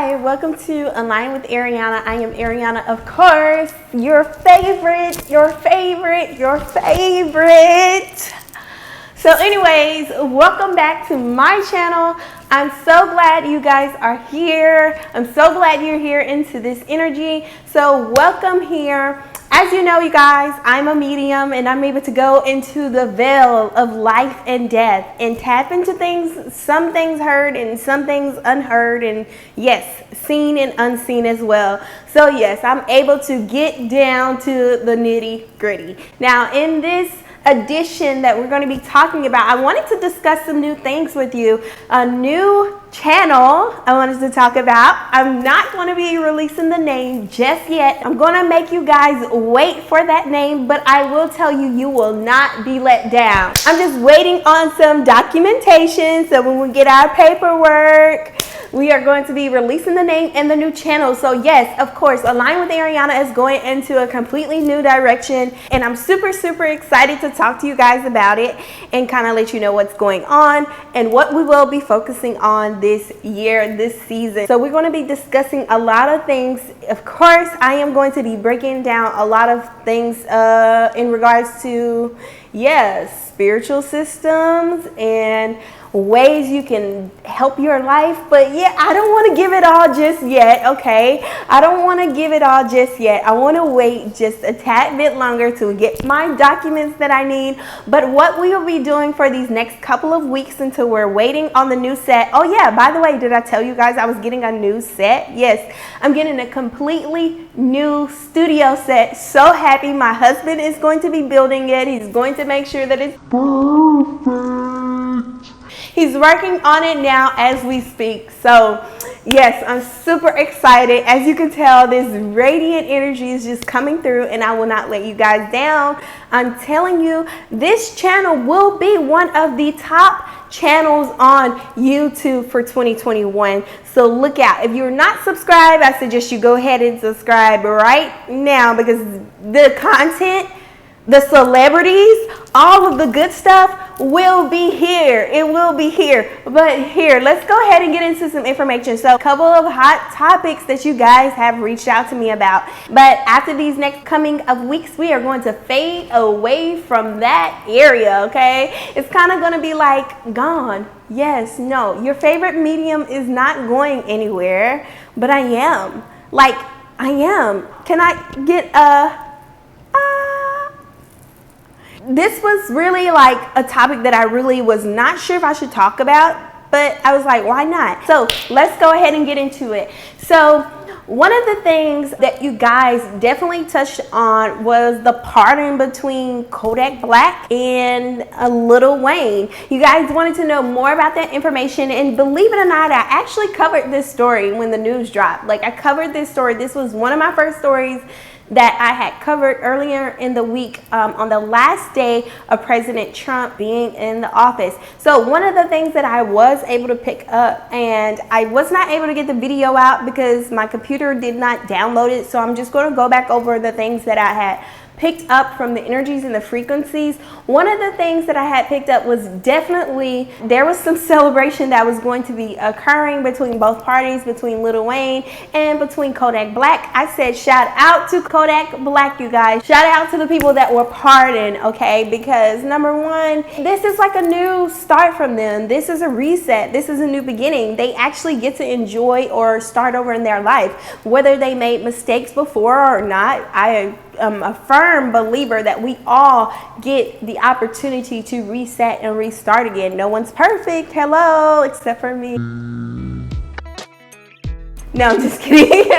Hi, welcome to Align with Ariana. I am Ariana, of course, your favorite. So anyways, welcome back to my channel. I'm so glad you guys are here. I'm so glad you're here into this energy. So welcome here. As you know, you guys, I'm a medium and I'm able to go into the veil of life and death and tap into things, some things heard and some things unheard, and yes, seen and unseen as well. So yes, I'm able to get down to the nitty gritty. Now in this edition that we're going to be talking about, I wanted to discuss some new things with you. A new channel I wanted to talk about. I'm not going to be releasing the name just yet. I'm going to make you guys wait for that name, but I will tell you, you will not be let down. I'm just waiting on some documentation, so when we get our paperwork, we are going to be releasing the name and the new channel. So yes, of course, Align with Ariana is going into a completely new direction, and I'm super excited to talk to you guys about it and kind of let you know what's going on and what we will be focusing on this year, this season. So we're going to be discussing a lot of things. Of course, I am going to be breaking down a lot of things in regards to, yes, spiritual systems and ways you can help your life. But yeah, I don't want to give it all just yet, okay? I don't want to give it all just yet. I want to wait just a tad bit longer to get my documents that I need. But what we will be doing for these next couple of weeks until we're waiting on the new set. Oh yeah, by the way, did I tell you guys I was getting a new set? Yes, I'm getting a completely new studio set. So happy. My husband is going to be building it. He's going to make sure that it's perfect. He's working on it now as we speak. So yes, I'm super excited. As you can tell, this radiant energy is just coming through, and I will not let you guys down. I'm telling you, this channel will be one of the top channels on YouTube for 2021. So look out. If you're not subscribed, I suggest you go ahead and subscribe right now, because the content, the celebrities, all of the good stuff will be here. It will be here. But here, let's go ahead and get into some information. So a couple of hot topics that you guys have reached out to me about. But after these next coming of weeks, we are going to fade away from that area, okay? It's kind of going to be like gone. Yes, no, your favorite medium is not going anywhere, but I am. Like, I am. Can I get a... This was really like a topic that I really was not sure if I should talk about, but I was like, why not? So let's go ahead and get into it. So one of the things that you guys definitely touched on was the pardon between Kodak Black and Lil Wayne. You guys wanted to know more about that information, and believe it or not, I actually covered this story when the news dropped. Like, I covered this story. This was one of my first stories that I had covered earlier in the week on the last day of President Trump being in the office. So one of the things that I was able to pick up, and I was not able to get the video out because my computer did not download it, so I'm just going to go back over the things that I had picked up from the energies and the frequencies. One of the things that I had picked up was definitely there was some celebration that was going to be occurring between both parties, between Lil Wayne and between Kodak Black. I said shout out to Kodak Black, you guys. Shout out to the people that were pardoned, okay? Because number one, this is like a new start from them. This is a reset. This is a new beginning. They actually get to enjoy or start over in their life. Whether they made mistakes before or not, I am a firm believer that we all get the opportunity to reset and restart again. No one's perfect, hello, except for me. No, I'm just kidding.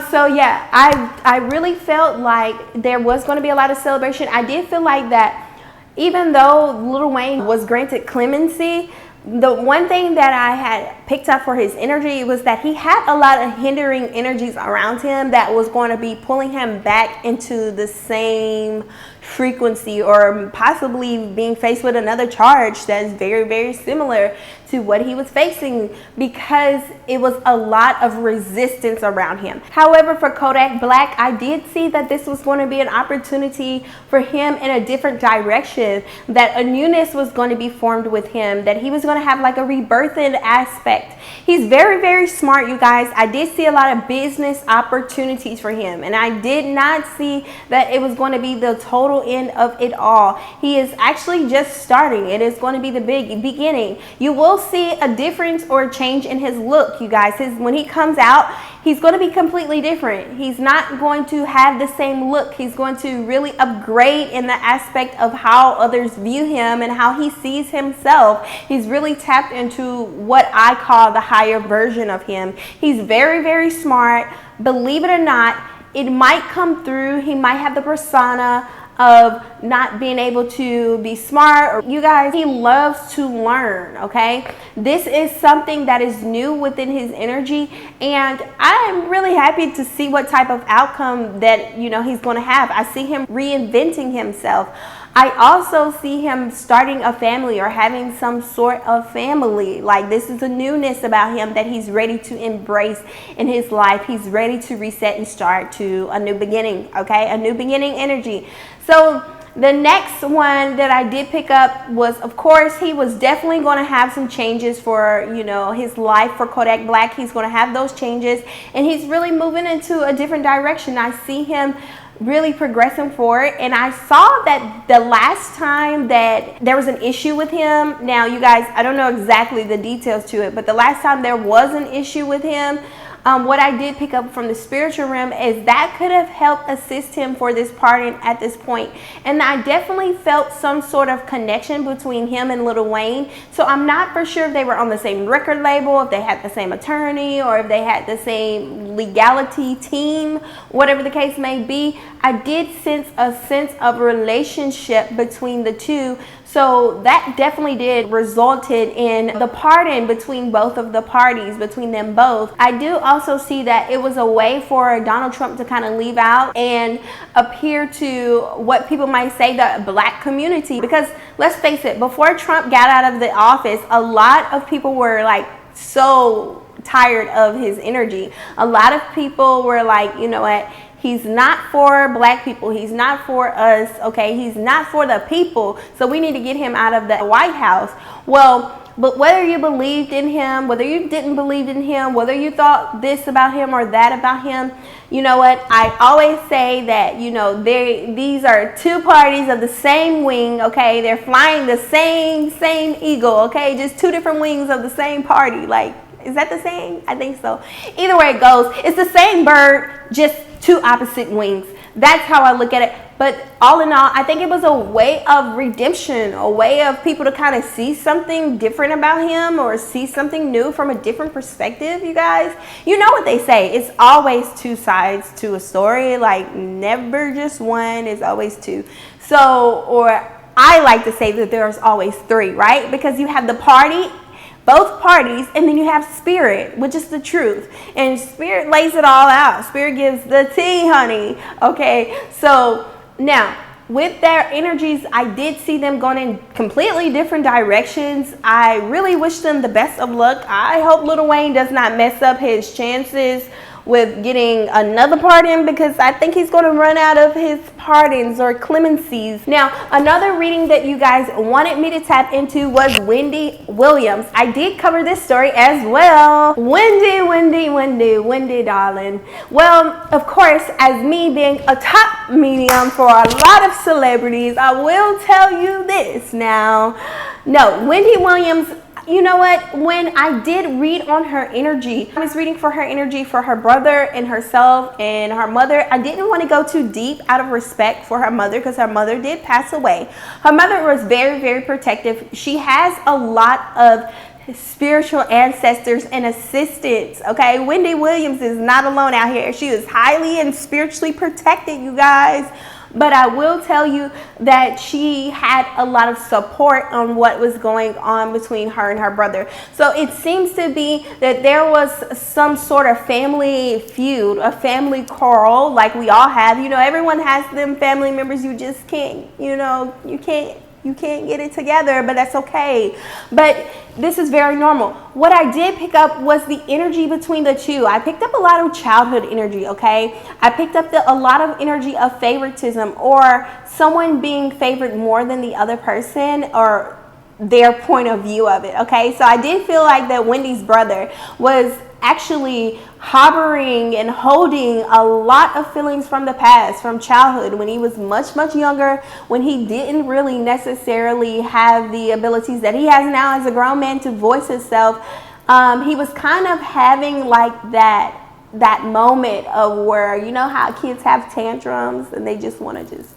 So yeah, I really felt like there was going to be a lot of celebration. I did feel like that even though Lil Wayne was granted clemency, the one thing that I had picked up for his energy was that he had a lot of hindering energies around him that was going to be pulling him back into the same frequency, or possibly being faced with another charge that is very similar to what he was facing because it was a lot of resistance around him. However, for Kodak Black, I did see that this was going to be an opportunity for him in a different direction, that a newness was going to be formed with him, that he was going to have like a rebirthing aspect. He's very, very smart, you guys. I did see a lot of business opportunities for him, and I did not see that it was going to be the total end of it all. He is actually just starting. It is going to be the big beginning. You will see a difference or a change in his look, you guys. When he comes out, he's going to be completely different. He's not going to have the same look. He's going to really upgrade in the aspect of how others view him and how he sees himself. He's really tapped into what I call the higher version of him. He's very, very smart. Believe it or not, it might come through. He might have the persona of not being able to be smart. Or you guys, he loves to learn, okay? This is something that is new within his energy, and I am really happy to see what type of outcome that, you know, he's going to have. I see him reinventing himself. I also see him starting a family or having some sort of family. Like, this is a newness about him that he's ready to embrace in his life. He's ready to reset and start to a new beginning, okay? A new beginning energy. So the next one that I did pick up was, of course, he was definitely going to have some changes for, you know, his life. For Kodak Black, he's going to have those changes, and he's really moving into a different direction. I see him really progressing forward, and I saw that the last time that there was an issue with him, now you guys, I don't know exactly the details to it, but the last time there was an issue with him, what I did pick up from the spiritual realm is that could have helped assist him for this pardon at this point. And I definitely felt some sort of connection between him and Lil Wayne. So I'm not for sure if they were on the same record label, if they had the same attorney, or if they had the same legality team, whatever the case may be. I did sense a sense of relationship between the two. So that definitely did resulted in the pardon between both of the parties, between them both. I do also see that it was a way for Donald Trump to kind of leave out and appear to what people might say the black community. Because let's face it, before Trump got out of the office, a lot of people were like so tired of his energy. A lot of people were like, you know what? He's not for black people. He's not for us, okay? He's not for the people. So we need to get him out of the White House. Well, but whether you believed in him, whether you didn't believe in him, whether you thought this about him or that about him, you know what? I always say that, you know, these are two parties of the same wing, okay? They're flying the same eagle, okay? Just two different wings of the same party. Like, is that the same? I think so. Either way it goes, it's the same bird, just two opposite wings. That's how I look at it. But all in all, I think it was a way of redemption, a way of people to kind of see something different about him or see something new from a different perspective, you guys. You know what they say. It's always two sides to a story. Like, never just one. It's always two. So, or I like to say that there's always three, right? Because you have the party, both parties, and then you have spirit, which is the truth. And spirit lays it all out. Spirit gives the tea, honey. Okay, so now with their energies, I did see them going in completely different directions. I really wish them the best of luck. I hope Lil Wayne does not mess up his chances with getting another pardon, because I think he's going to run out of his pardons or clemencies. Now, another reading that you guys wanted me to tap into was Wendy Williams. I did cover this story as well. Wendy, darling. Well, of course, as me being a top medium for a lot of celebrities, I will tell you this now. No, Wendy Williams, you know what? When I did read on her energy, I was reading for her energy for her brother and herself and her mother. I didn't want to go too deep out of respect for her mother, because her mother did pass away. Her mother was very, very protective. She has a lot of spiritual ancestors and assistants, okay? Wendy Williams is not alone out here. She is highly and spiritually protected, you guys. But I will tell you that she had a lot of support on what was going on between her and her brother. So it seems to be that there was some sort of family feud, a family quarrel, like we all have. You know, everyone has them family members you just can't, you know, you can't you can't get it together, but that's okay. But this is very normal. What I did pick up was the energy between the two. I picked up a lot of childhood energy, okay? I picked up a lot of energy of favoritism, or someone being favored more than the other person, or their point of view of it, okay? So I did feel like that Wendy's brother was actually harboring and holding a lot of feelings from the past, from childhood, when he was much, much younger, when he didn't really necessarily have the abilities that he has now as a grown man to voice himself. He was kind of having like that moment of where, you know how kids have tantrums and they just want to just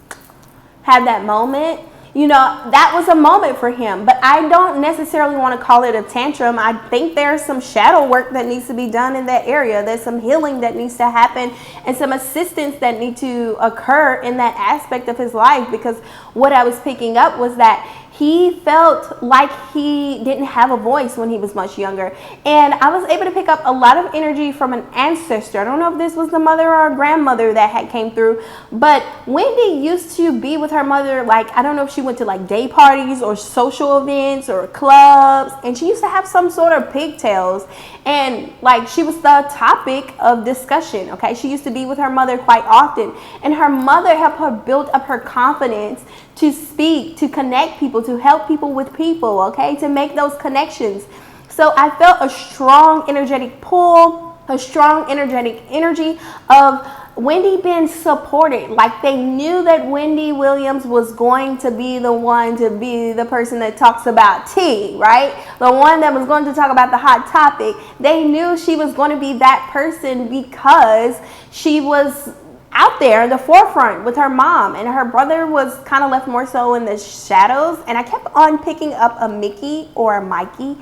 have that moment. You know, that was a moment for him, but I don't necessarily want to call it a tantrum. I think there's some shadow work that needs to be done in that area. There's some healing that needs to happen and some assistance that need to occur in that aspect of his life, because what I was picking up was that he felt like he didn't have a voice when he was much younger. And I was able to pick up a lot of energy from an ancestor. I don't know if this was the mother or grandmother that had came through, but Wendy used to be with her mother, like, I don't know if she went to like day parties or social events or clubs, and she used to have some sort of pigtails, and like she was the topic of discussion, okay? She used to be with her mother quite often, and her mother helped her build up her confidence to speak, to connect people, to help people with people, okay, to make those connections. So I felt a strong energetic pull, a strong energetic energy of Wendy being supported. Like they knew that Wendy Williams was going to be the one to be the person that talks about tea, right? The one that was going to talk about the hot topic. They knew she was going to be that person because she was out there in the forefront with her mom, and her brother was kind of left more so in the shadows. And I kept on picking up a Mickey or a Mikey,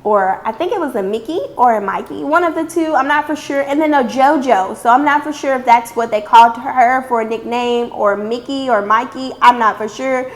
or I think it was a Mickey or a Mikey, one of the two, I'm not for sure, and then a JoJo. So I'm not for sure if that's what they called her for a nickname, or Mickey or Mikey, I'm not for sure.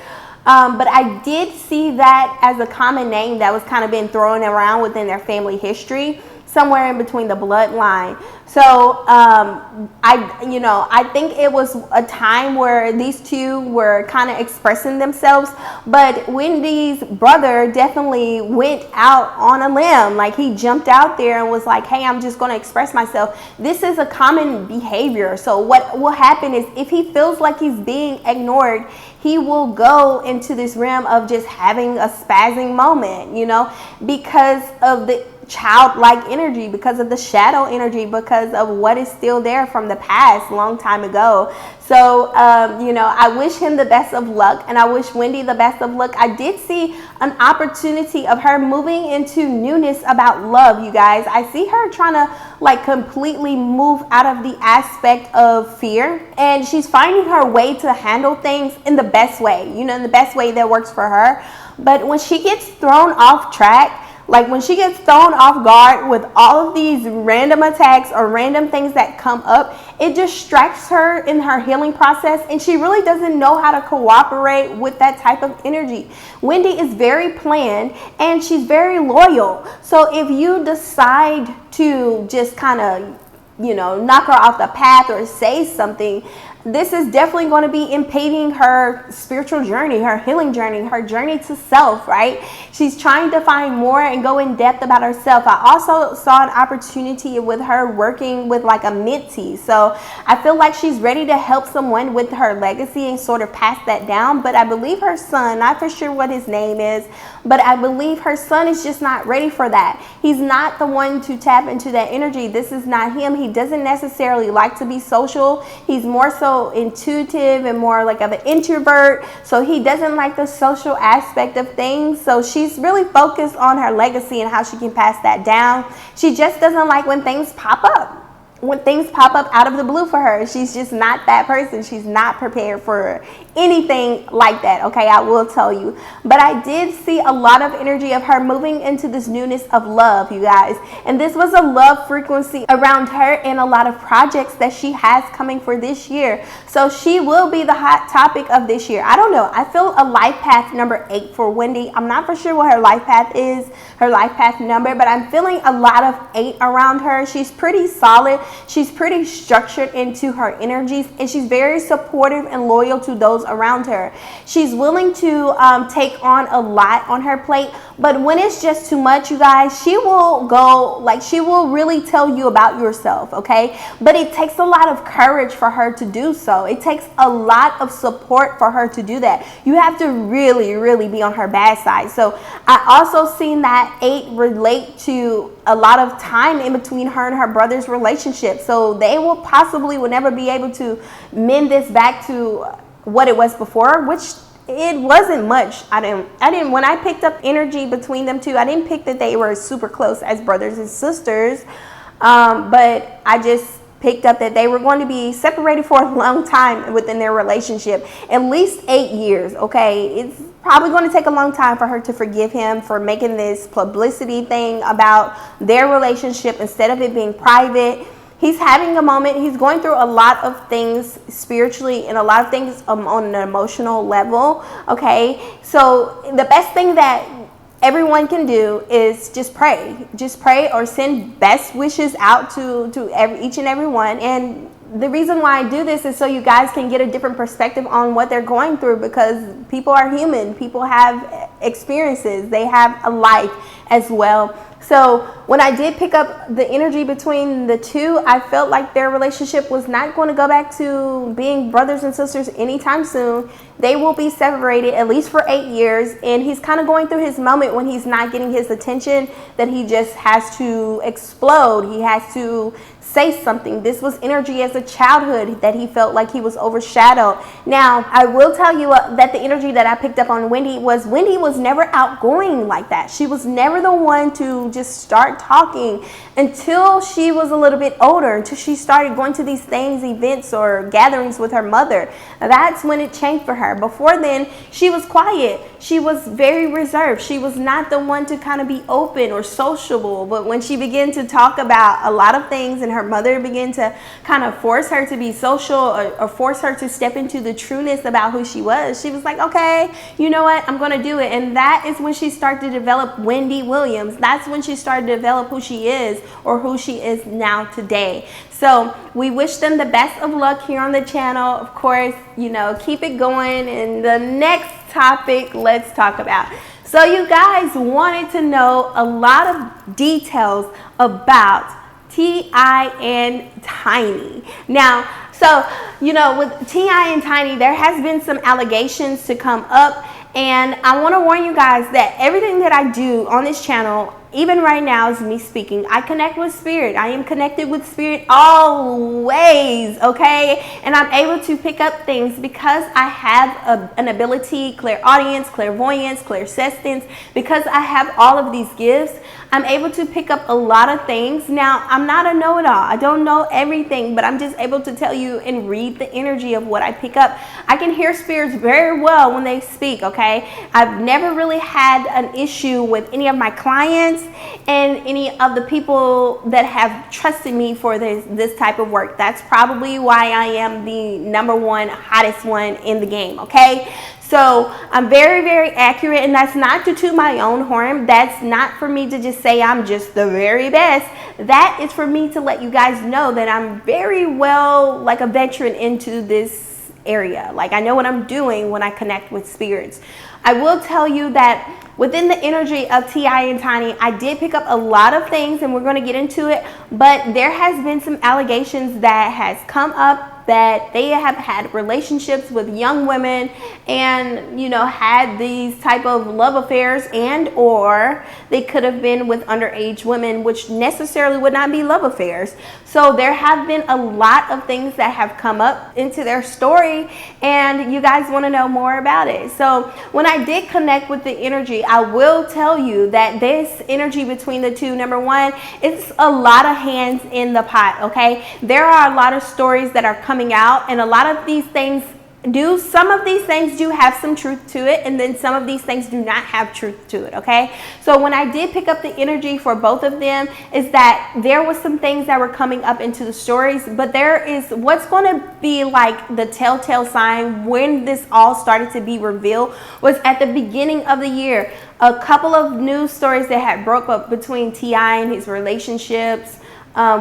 But I did see that as a common name that was kind of been thrown around within their family history, somewhere in between the bloodline. So I think it was a time where these two were kind of expressing themselves, but Wendy's brother definitely went out on a limb. Like he jumped out there and was like, hey, I'm just going to express myself. This is a common behavior. So what will happen is if he feels like he's being ignored, he will go into this realm of just having a spazzing moment, you know, because of the childlike energy, because of the shadow energy, because of what is still there from the past, long time ago. So, I wish him the best of luck, and I wish Wendy the best of luck. I did see an opportunity of her moving into newness about love, you guys. I see her trying to like completely move out of the aspect of fear, and she's finding her way to handle things in the best way, in the best way that works for her. But when she gets thrown off track, like when she gets thrown off guard with all of these random attacks or random things that come up, it distracts her in her healing process, and she really doesn't know how to cooperate with that type of energy. Wendy is very planned and she's very loyal. So if you decide to just kind of, knock her off the path or say something, this is definitely going to be impeding her spiritual journey, her healing journey, her journey to self, right? She's trying to find more and go in depth about herself. I also saw an opportunity with her working with like a mentee. So I feel like she's ready to help someone with her legacy and sort of pass that down. But I believe her son, not for sure what his name is, but I believe her son is just not ready for that. He's not the one to tap into that energy. This is not him. He doesn't necessarily like to be social. He's more so intuitive and more like of an introvert. So he doesn't like the social aspect of things. So she's really focused on her legacy and how she can pass that down. She just doesn't like when things pop up. When things pop up out of the blue for her, she's just not that person. She's not prepared for anything like that, okay? I will tell you. But I did see a lot of energy of her moving into this newness of love, you guys. And this was a love frequency around her and a lot of projects that she has coming for this year. So she will be the hot topic of this year. I don't know. I feel a life path number 8 for Wendy. I'm not for sure what her life path is, her life path number, but I'm feeling a lot of 8 around her. She's pretty solid. She's pretty structured into her energies, and she's very supportive and loyal to those around her. She's willing to take on a lot on her plate, but when it's just too much, you guys, she will go, like, she will really tell you about yourself, okay? But it takes a lot of courage for her to do so. It takes a lot of support for her to do that. You have to really, really be on her bad side. So I also seen that 8 relate to a lot of time in between her and her brother's relationship. So they will never be able to mend this back to what it was before, which it wasn't much. I didn't when I picked up energy between them two, I didn't pick that they were super close as brothers and sisters, but I just picked up that they were going to be separated for a long time within their relationship, at least 8 years. Okay, it's probably going to take a long time for her to forgive him for making this publicity thing about their relationship instead of it being private. He's having a moment. He's going through a lot of things spiritually and a lot of things on an emotional level. Okay, so the best thing that everyone can do is just pray or send best wishes out to each and every one. And the reason why I do this is so you guys can get a different perspective on what they're going through, because people are human. People have experiences. They have a life as well. So when I did pick up the energy between the two, I felt like their relationship was not going to go back to being brothers and sisters anytime soon. They will be separated at least for 8 years. And he's kind of going through his moment when he's not getting his attention, that he just has to explode. He has to say something. This was energy as a childhood that he felt like he was overshadowed. Now, I will tell you that the energy that I picked up on Wendy was never outgoing like that. She was never the one to just start talking until she was a little bit older, until she started going to these things, events or gatherings with her mother. That's when it changed for her. Before then, she was quiet. She was very reserved. She was not the one to kind of be open or sociable. But when she began to talk about a lot of things and her mother began to kind of force her to be social or force her to step into the trueness about who she was like, okay, you know what? I'm going to do it. And that is when she started to develop Wendy Williams. That's when she started to develop who she is, or who she is now today. So we wish them the best of luck here on the channel. Of course, you know, keep it going. And the next topic, let's talk about. So you guys wanted to know a lot of details about T.I. and Tiny. Now, so, you know, with T.I. and Tiny, there has been some allegations to come up. And I want to warn you guys that everything that I do on this channel, even right now is me speaking. I connect with spirit. I am connected with spirit always, okay? And I'm able to pick up things because I have an ability, clairaudience, clairvoyance, clairsentience. Because I have all of these gifts, I'm able to pick up a lot of things. Now, I'm not a know-it-all. I don't know everything, but I'm just able to tell you and read the energy of what I pick up. I can hear spirits very well when they speak, okay? I've never really had an issue with any of my clients and any of the people that have trusted me for this type of work. That's probably why I am the #1 hottest one in the game, okay? So I'm very, very accurate, and that's not to toot my own horn. That's not for me to just say I'm just the very best. That is for me to let you guys know that I'm very well like a veteran into this area. Like, I know what I'm doing when I connect with spirits. I will tell you that within the energy of T.I. and Tiny, I did pick up a lot of things, and we're going to get into it, but there has been some allegations that has come up that they have had relationships with young women and, you know, had these type of love affairs, and or they could have been with underage women, which necessarily would not be love affairs. So there have been a lot of things that have come up into their story, and you guys want to know more about it. So when I did connect with the energy, I will tell you that this energy between the two, #1, it's a lot of hands in the pot, okay? There are a lot of stories that are coming out, and a lot of these things some of these things do have some truth to it, and then some of these things do not have truth to it, okay? So when I did pick up the energy for both of them, is that there was some things that were coming up into the stories, but there is what's going to be like the telltale sign when this all started to be revealed was at the beginning of the year. A couple of news stories that had broke up between T.I. and his relationships.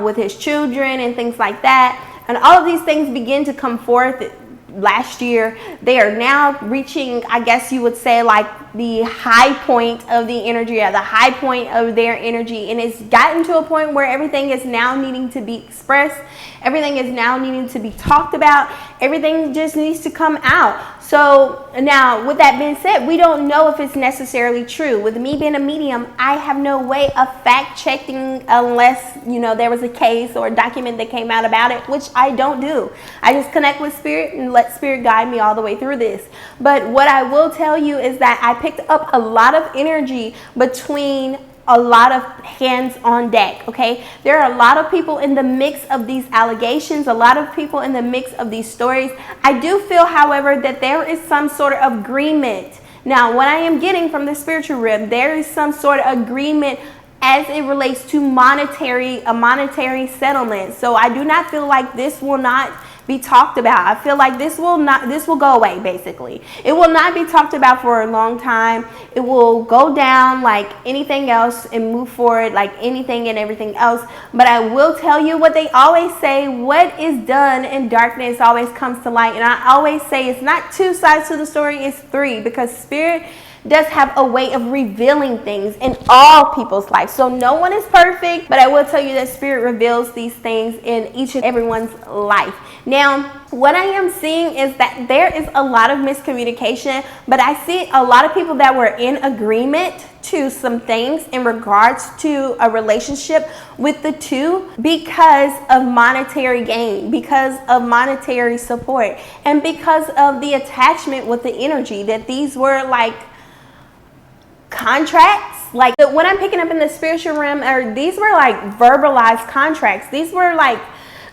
with his children and things like that. And all of these things begin to come forth last year. They are now reaching, I guess you would say, like the high point of the energy, or the high point of their energy. And it's gotten to a point where everything is now needing to be expressed. Everything is now needing to be talked about. Everything just needs to come out. So now, with that being said, we don't know if it's necessarily true. With me being a medium, I have no way of fact checking unless, there was a case or a document that came out about it, which I don't do. I just connect with spirit and let spirit guide me all the way through this. But what I will tell you is that I picked up a lot of energy between a lot of hands on deck. Okay, there are a lot of people in the mix of these allegations, a lot of people in the mix of these stories. I do feel, however, that there is some sort of agreement. Now, what I am getting from the spiritual realm, there is some sort of agreement as it relates to a monetary settlement. So I do not feel like this will not be talked about. I feel like this will go away, basically. It will not be talked about for a long time. It will go down like anything else and move forward like anything and everything else. But I will tell you what they always say: what is done in darkness always comes to light. And I always say it's not two sides to the story, it's three, because spirit does have a way of revealing things in all people's lives. So no one is perfect, but I will tell you that spirit reveals these things in each and everyone's life. Now, what I am seeing is that there is a lot of miscommunication, but I see a lot of people that were in agreement to some things in regards to a relationship with the two because of monetary gain, because of monetary support, and because of the attachment with the energy, that these were like contracts. Like what I'm picking up in the spiritual realm, these were like verbalized contracts. These were like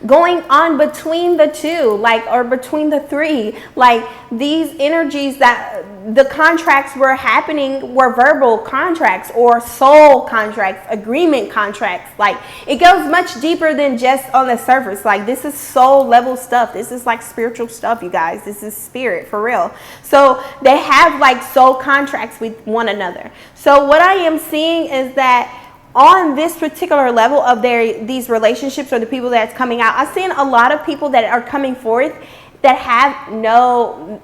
going on between the two, or between the three. Like these energies, that the contracts were happening were verbal contracts or soul contracts, agreement contracts. Like it goes much deeper than just on the surface. Like this is soul level stuff. This is like spiritual stuff, you guys. This is spirit for real. So they have like soul contracts with one another. So what I am seeing is that on this particular level of these relationships, or the people that's coming out, I've seen a lot of people that are coming forth that have no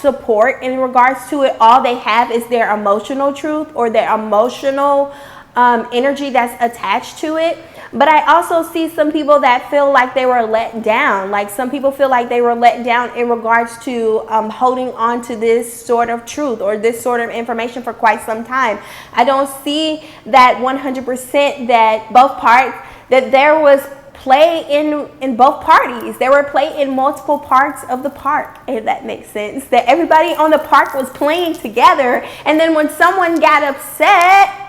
support in regards to it. All they have is their emotional truth or their emotional energy that's attached to it. But I also see some people that feel like they were let down. Like some people feel like they were let down in regards to holding on to this sort of truth or this sort of information for quite some time. I don't see that 100% that both parts, that there was play in both parties. There were play in multiple parts of the park, if that makes sense. That everybody on the park was playing together. And then when someone got upset,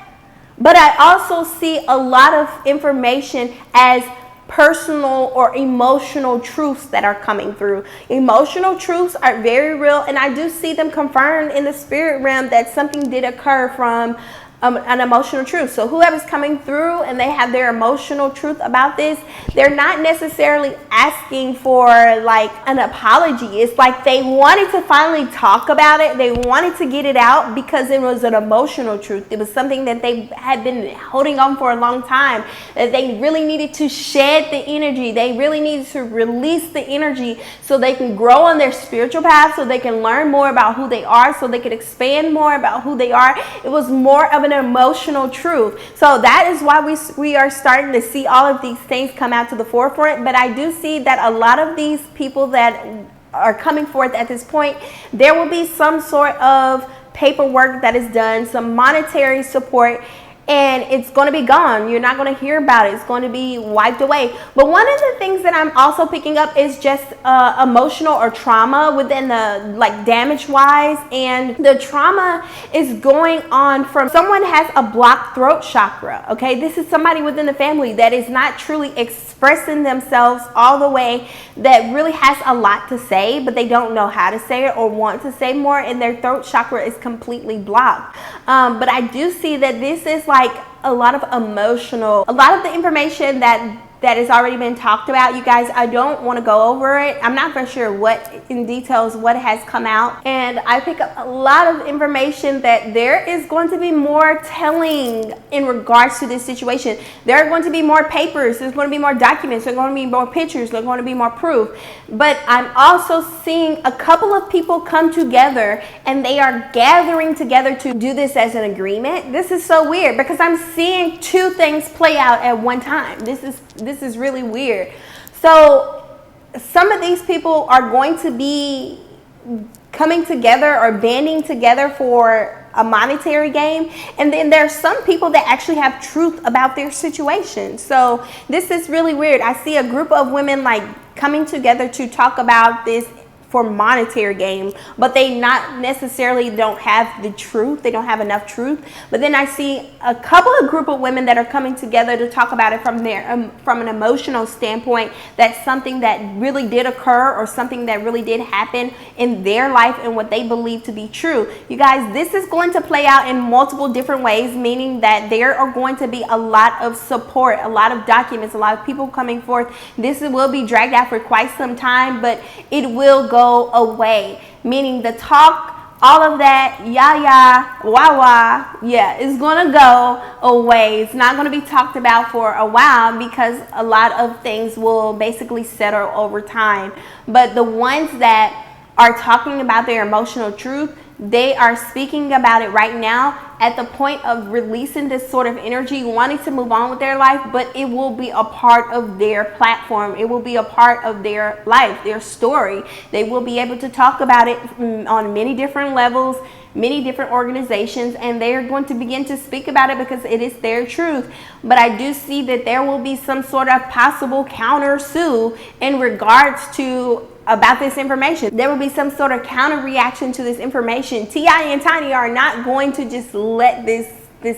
but I also see a lot of information as personal or emotional truths that are coming through. Emotional truths are very real, and I do see them confirmed in the spirit realm that something did occur from an emotional truth. So whoever's coming through and they have their emotional truth about this, they're not necessarily asking for like an apology. It's like they wanted to finally talk about it. They wanted to get it out because it was an emotional truth. It was something that they had been holding on for a long time, that they really needed to shed the energy. They really needed to release the energy so they can grow on their spiritual path, so they can learn more about who they are, so they can expand more about who they are. It was more of an emotional truth. So that is why we are starting to see all of these things come out to the forefront. But I do see that a lot of these people that are coming forth at this point, there will be some sort of paperwork that is done, some monetary support, and it's going to be gone. You're not going to hear about it. It's going to be wiped away. But one of the things that I'm also picking up is just emotional or trauma within the damage wise. And the trauma is going on from someone has a blocked throat chakra. Okay, this is somebody within the family that is not truly expressing themselves all the way, that really has a lot to say, but they don't know how to say it or want to say more, and their throat chakra is completely blocked. But I do see that this is like a lot of the information that that has already been talked about. You guys, I don't want to go over it. I'm not for sure what in details what has come out, and I pick up a lot of information that there is going to be more telling in regards to this situation. There are going to be more papers, there's going to be more documents, there's going to be more pictures, there's going to be more proof. But I'm also seeing a couple of people come together, and they are gathering together to do this as an agreement. This is so weird because I'm seeing two things play out at one time. This is really weird. So some of these people are going to be coming together or banding together for a monetary gain, and then there's some people that actually have truth about their situation. So this is really weird. I see a group of women like coming together to talk about this for monetary gain, but they not necessarily don't have the truth. They don't have enough truth. But then I see a couple of group of women that are coming together to talk about it from an emotional standpoint. That's something that really did occur, or something that really did happen in their life and what they believe to be true. You guys, this is going to play out in multiple different ways, meaning that there are going to be a lot of support, a lot of documents, a lot of people coming forth. This will be dragged out for quite some time, but it will go away, meaning the talk, all of that is gonna go away. It's not gonna be talked about for a while because a lot of things will basically settle over time. But the ones that are talking about their emotional truth, they are speaking about it right now at the point of releasing this sort of energy, wanting to move on with their life, but it will be a part of their platform. It will be a part of their life, their story. They will be able to talk about it on many different levels, many different organizations, and they are going to begin to speak about it because it is their truth. But I do see that there will be some sort of possible counter sue in regards to about this information. There will be some sort of counter reaction to this information. T.I. and Tiny are not going to just let this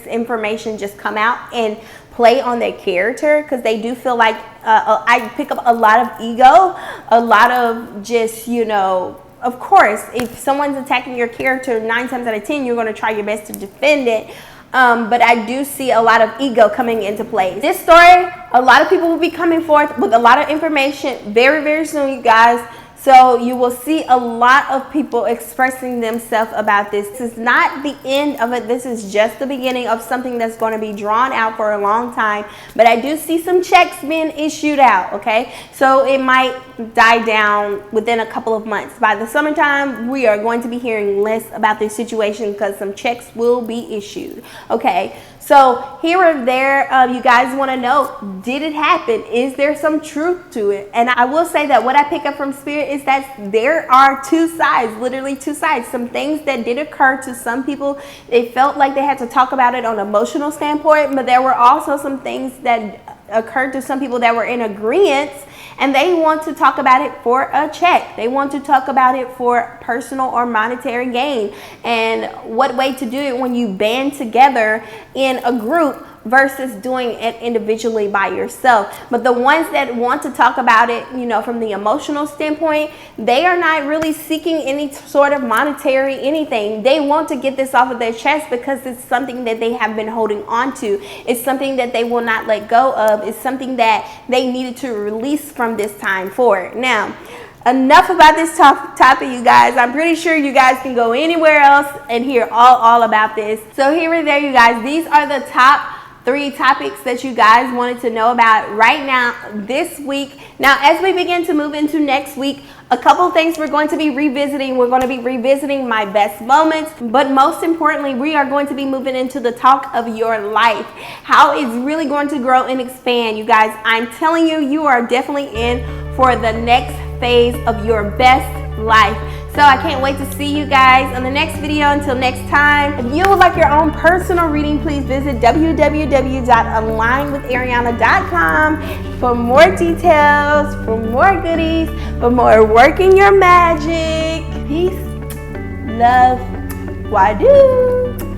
information just come out and play on their character, because they do feel like I pick up a lot of ego, a lot of just, you know, of course, if someone's attacking your character 9 times out of 10, you're going to try your best to defend it. But I do see a lot of ego coming into play. This story, a lot of people will be coming forth with a lot of information very, very soon, you guys. So you will see a lot of people expressing themselves about this. This is not the end of it. This is just the beginning of something that's going to be drawn out for a long time. But I do see some checks being issued out, okay? So it might die down within a couple of months. By the summertime, we are going to be hearing less about this situation because some checks will be issued, okay? So here or there, you guys want to know, did it happen? Is there some truth to it? And I will say that what I pick up from Spirit is that there are two sides, literally two sides. Some things that did occur to some people, they felt like they had to talk about it on an emotional standpoint, but there were also some things that occurred to some people that were in agreement, and they want to talk about it for a check. They want to talk about it for personal or monetary gain. And what way to do it when you band together in a group versus doing it individually by yourself. But the ones that want to talk about it, you know, from the emotional standpoint, they are not really seeking any sort of monetary anything. They want to get this off of their chest because it's something that they have been holding on to. It's something that they will not let go of. It's something that they needed to release from this time forward. Now, enough about this topic, you guys. I'm pretty sure you guys can go anywhere else and hear all about this. So here and there, you guys, these are the top 3 topics that you guys wanted to know about right now this week. Now, as we begin to move into next week, a couple of things we're going to be revisiting. We're going to be revisiting my best moments, but most importantly, we are going to be moving into the talk of your life, how it's really going to grow and expand. You guys, I'm telling you, you are definitely in for the next phase of your best life. So I can't wait to see you guys on the next video. Until next time, if you would like your own personal reading, please visit www.alignwithariana.com for more details, for more goodies, for more working your magic. Peace, love, wadu.